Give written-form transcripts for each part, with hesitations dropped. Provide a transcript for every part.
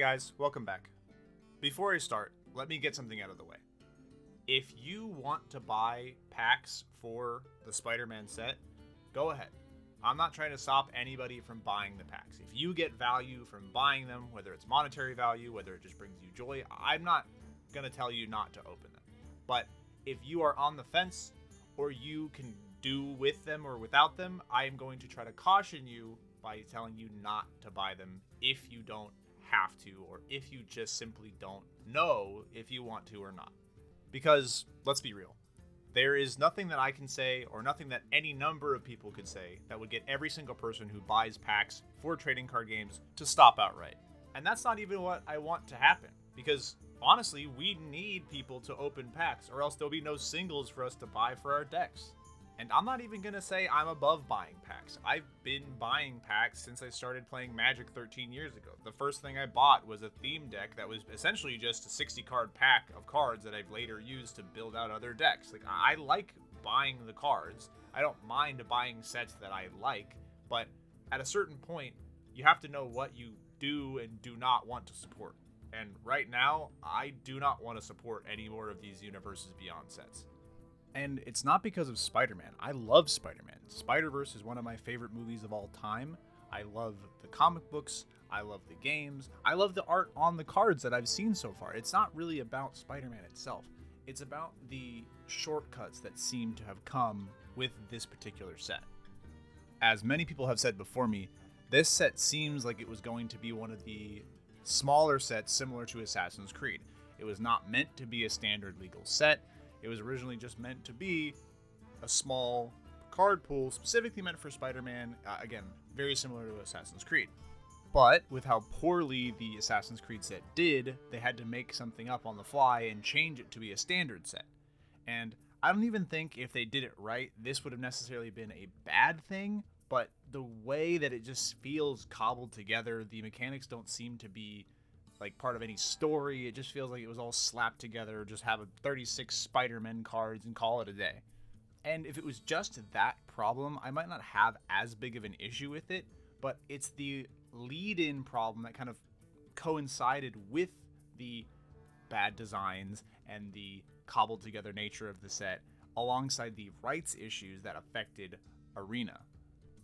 guys, welcome back. Before I start, let me get something out of the way. If you want to buy packs for the Spider-Man set, go ahead. I'm not trying to stop anybody from buying the packs. If you get value from buying them, whether it's monetary value, whether it just brings you joy, I'm not going to tell you not to open them. But if you are on the fence or you can do with them or without them, I am going to try to caution you by telling you not to buy them if you don't have to, or if you just simply don't know if you want to or not. Because, let's be real, there is nothing that I can say, or nothing that any number of people could say, that would get every single person who buys packs for trading card games to stop outright. And that's not even what I want to happen, because honestly, we need people to open packs, or else there'll be no singles for us to buy for our decks. And I'm not even going to say I'm above buying packs. I've been buying packs since I started playing Magic 13 years ago. The first thing I bought was a theme deck that was essentially just a 60 card pack of cards that I've later used to build out other decks. Like, I like buying the cards. I don't mind buying sets that I like, but at a certain point, you have to know what you do and do not want to support. And right now, I do not want to support any more of these Universes Beyond sets. And it's not because of Spider-Man. I love Spider-Man. Spider-Verse is one of my favorite movies of all time. I love the comic books. I love the games. I love the art on the cards that I've seen so far. It's not really about Spider-Man itself. It's about the shortcuts that seem to have come with this particular set. As many people have said before me, this set seems like it was going to be one of the smaller sets similar to Assassin's Creed. It was not meant to be a standard legal set. It was originally just meant to be a small card pool specifically meant for Spider-Man, again, very similar to Assassin's Creed. But with how poorly the Assassin's Creed set did, they had to make something up on the fly and change it to be a standard set. And I don't even think if they did it right, this would have necessarily been a bad thing, but the way that it just feels cobbled together, the mechanics don't seem to be like part of any story. It just feels like it was all slapped together. Just have a 36 Spider-Man cards and call it a day. And if it was just that problem, I might not have as big of an issue with it, but it's the lead-in problem that kind of coincided with the bad designs and the cobbled together nature of the set, alongside the rights issues that affected Arena.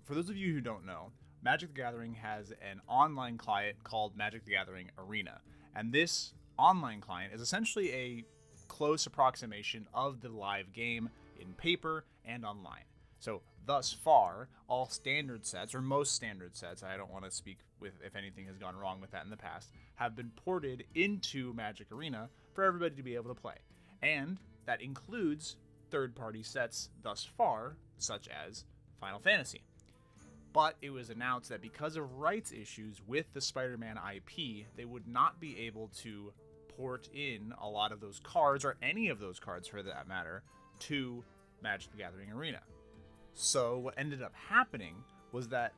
For those of you who don't know, Magic the Gathering has an online client called Magic the Gathering Arena, and this online client is essentially a close approximation of the live game in paper and online. So thus far, all standard sets, or most standard sets, I don't want to speak with if anything has gone wrong with that in the past, have been ported into Magic Arena for everybody to be able to play. And that includes third-party sets thus far, such as Final Fantasy. But it was announced that because of rights issues with the Spider-Man IP, they would not be able to port in a lot of those cards, or any of those cards for that matter, to Magic the Gathering Arena. So what ended up happening was that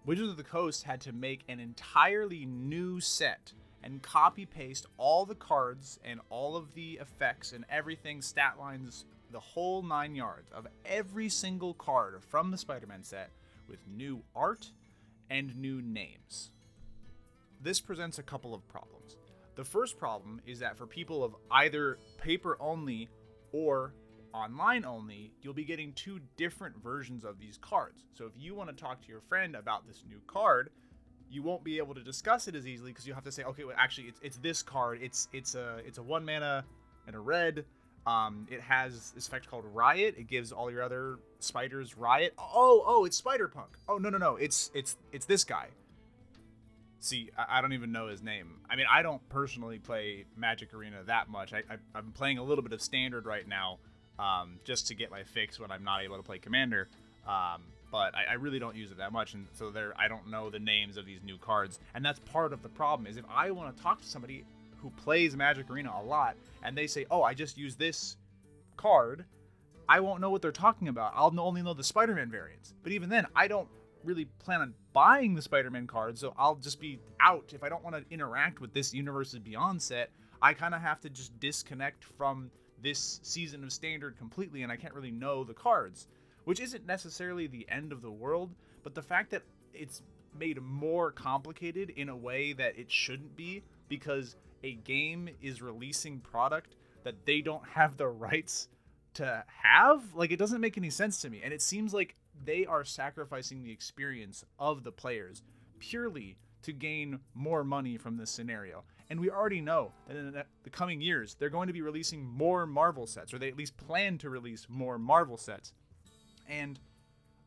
Wizards of the Coast had to make an entirely new set and copy-paste all the cards and all of the effects and everything, stat lines, the whole 9 yards of every single card from the Spider-Man set, with new art and new names. This presents a couple of problems. The first problem is that for people of either paper only or online only, you'll be getting two different versions of these cards. So if you want to talk to your friend about this new card, you won't be able to discuss it as easily because you have to say, okay, well, actually, it's this card. It's a 1 mana and a red. It has this effect called Riot. It gives all your other spiders Riot. Oh, it's Spider-Punk. Oh, no. It's this guy. See, I don't even know his name. I mean, I don't personally play Magic Arena that much. I'm playing a little bit of Standard right now, just to get my fix when I'm not able to play Commander. But I really don't use it that much, and so I don't know the names of these new cards. And that's part of the problem, is if I want to talk to somebody who plays Magic Arena a lot, and they say, oh, I just use this card, I won't know what they're talking about. I'll only know the Spider-Man variants. But even then, I don't really plan on buying the Spider-Man cards, so I'll just be out. If I don't want to interact with this Universes Beyond set, I kind of have to just disconnect from this season of Standard completely, and I can't really know the cards, which isn't necessarily the end of the world, but the fact that it's made more complicated in a way that it shouldn't be, because a game is releasing product that they don't have the rights to have. Like, it doesn't make any sense to me. And it seems like they are sacrificing the experience of the players purely to gain more money from this scenario. And we already know that in the coming years, they're going to be releasing more Marvel sets, or they at least plan to release more Marvel sets. And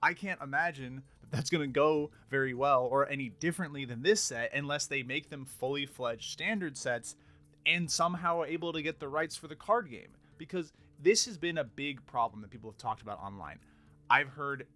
I can't imagine that that's going to go very well or any differently than this set unless they make them fully fledged standard sets and somehow are able to get the rights for the card game. Because this has been a big problem that people have talked about online. I've heard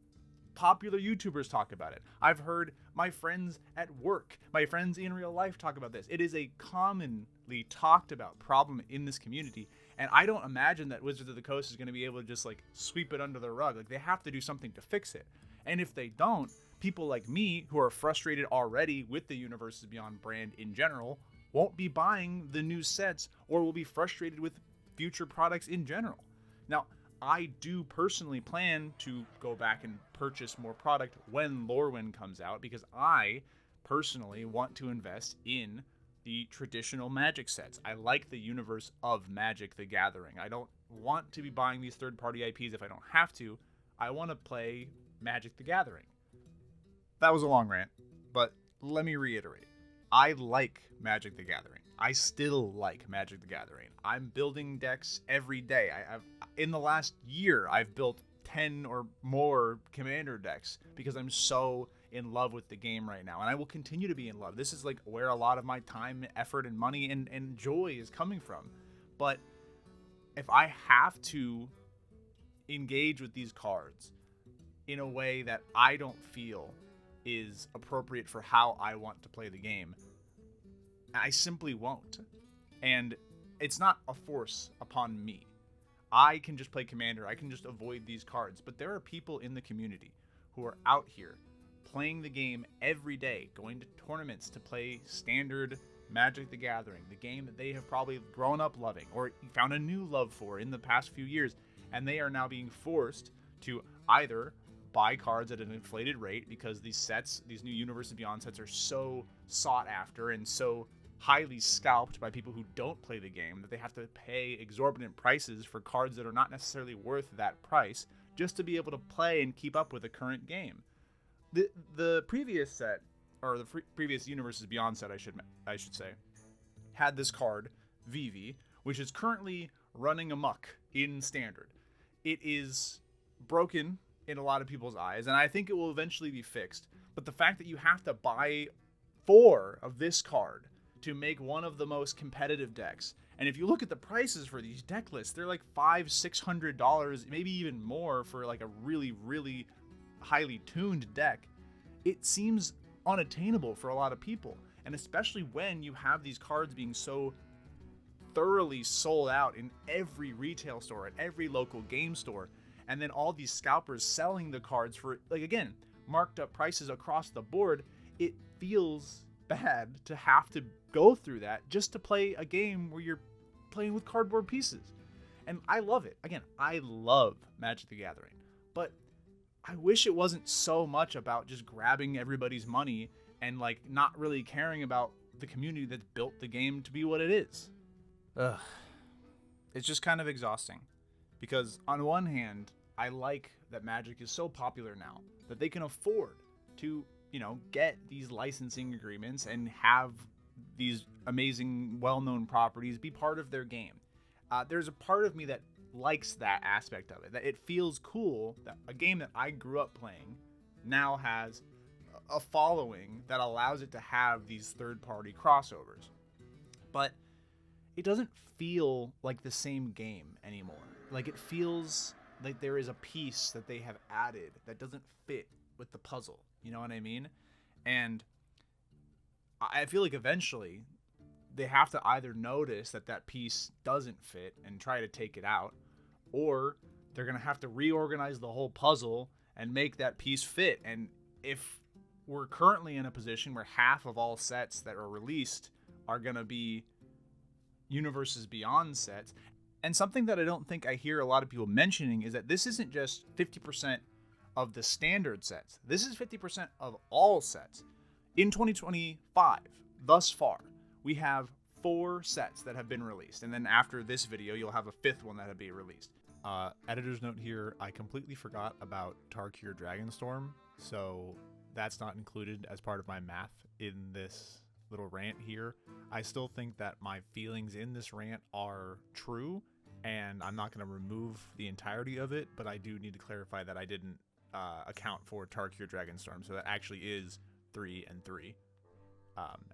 popular YouTubers talk about it. I've heard my friends at work, my friends in real life talk about this. It is a commonly talked about problem in this community. And I don't imagine that Wizards of the Coast is going to be able to just like sweep it under the rug. Like, they have to do something to fix it. And if they don't, people like me who are frustrated already with the Universes Beyond brand in general won't be buying the new sets or will be frustrated with future products in general. Now, I do personally plan to go back and purchase more product when Lorwyn comes out, because I personally want to invest in the traditional Magic sets. I like the universe of Magic the Gathering. I don't want to be buying these third-party IPs if I don't have to. I want to play Magic the Gathering. That was a long rant, but let me reiterate. I like Magic the Gathering. I still like Magic the Gathering. I'm building decks every day. In the last year, I've built 10 or more Commander decks because I'm so in love with the game right now. And I will continue to be in love. This is like where a lot of my time, effort, and money and joy is coming from. But if I have to engage with these cards in a way that I don't feel is appropriate for how I want to play the game, I simply won't. And it's not a force upon me. I can just play Commander. I can just avoid these cards. But there are people in the community who are out here playing the game every day, going to tournaments to play standard Magic the Gathering, the game that they have probably grown up loving or found a new love for in the past few years. And they are now being forced to either buy cards at an inflated rate because these sets, these new Universes Beyond sets, are so sought after and so highly scalped by people who don't play the game that they have to pay exorbitant prices for cards that are not necessarily worth that price just to be able to play and keep up with the current game. The previous set, or the previous Universes Beyond set, I should say, had this card, Vivi, which is currently running amok in Standard. It is broken in a lot of people's eyes, and I think it will eventually be fixed. But the fact that you have to buy 4 of this card to make one of the most competitive decks, and if you look at the prices for these deck lists, they're like $500-$600, maybe even more for like a really, really highly tuned deck. It seems unattainable for a lot of people, and especially when you have these cards being so thoroughly sold out in every retail store, at every local game store, and then all these scalpers selling the cards for, like, again, marked up prices across the board. It feels bad to have to go through that just to play a game where you're playing with cardboard pieces. And I love it. Again, I love Magic the Gathering, but I wish it wasn't so much about just grabbing everybody's money and like not really caring about the community that's built the game to be what it is. Ugh. It's just kind of exhausting because on one hand, I like that Magic is so popular now that they can afford to, get these licensing agreements and have these amazing, well-known properties be part of their game. There's a part of me that likes that aspect of it, that it feels cool that a game that I grew up playing now has a following that allows it to have these third-party crossovers. But it doesn't feel like the same game anymore. Like, it feels like there is a piece that they have added that doesn't fit with the puzzle. You know what I mean? And I feel like eventually they have to either notice that that piece doesn't fit and try to take it out, or they're going to have to reorganize the whole puzzle and make that piece fit. And if we're currently in a position where half of all sets that are released are going to be Universes Beyond sets, and something that I don't think I hear a lot of people mentioning is that this isn't just 50% of the standard sets. This is 50% of all sets. In 2025, thus far, we have 4 sets that have been released, and then after this video, you'll have a 5th one that'll be released. Editor's note here, I completely forgot about Tarkir Dragonstorm, so that's not included as part of my math in this little rant here. I still think that my feelings in this rant are true, and I'm not going to remove the entirety of it, but I do need to clarify that I didn't account for Tarkir Dragonstorm, so that actually is 3 and 3.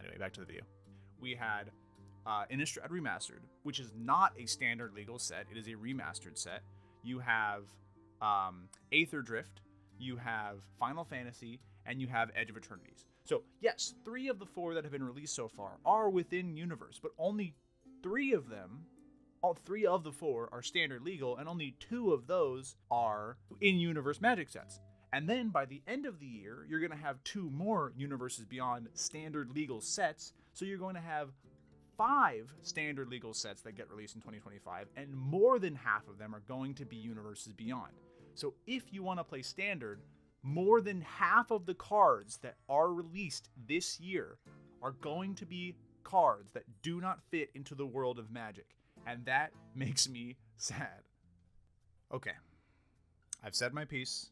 Anyway, back to the video. We had Innistrad Remastered, which is not a standard legal set. It is a remastered set. You have Aether Drift, you have Final Fantasy, and you have Edge of Eternities. So, yes, 3 of the 4 that have been released so far are within universe, but only 3 of them, all 3 of the 4 are standard legal, and only 2 of those are in-universe Magic sets. And then by the end of the year, you're going to have 2 more Universes Beyond standard legal sets, so you're going to have 5 standard legal sets that get released in 2025, and more than half of them are going to be Universes Beyond. So if you want to play standard, more than half of the cards that are released this year are going to be cards that do not fit into the world of Magic, and that makes me sad. Okay, I've said my piece.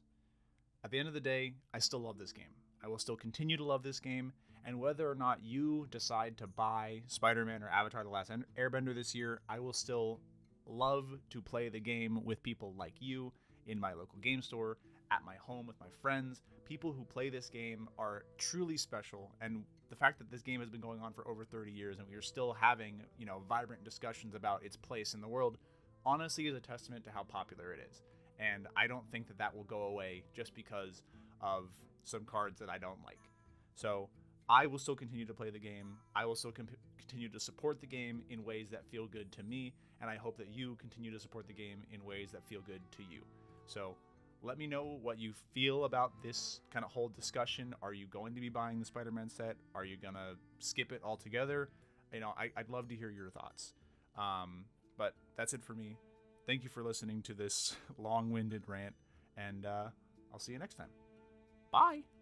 At the end of the day, I still love this game. I will still continue to love this game, and whether or not you decide to buy Spider-Man or Avatar: The Last Airbender this year, I will still love to play the game with people like you in my local game store, at my home with my friends. People who play this game are truly special, and the fact that this game has been going on for over 30 years and we are still having, vibrant discussions about its place in the world, honestly is a testament to how popular it is. And I don't think that that will go away just because of some cards that I don't like. So I will still continue to play the game. I will still continue to support the game in ways that feel good to me, and I hope that you continue to support the game in ways that feel good to you. So let me know what you feel about this kind of whole discussion. Are you going to be buying the Spider-Man set? Are you going to skip it altogether? I'd love to hear your thoughts. But that's it for me. Thank you for listening to this long-winded rant, and I'll see you next time. Bye!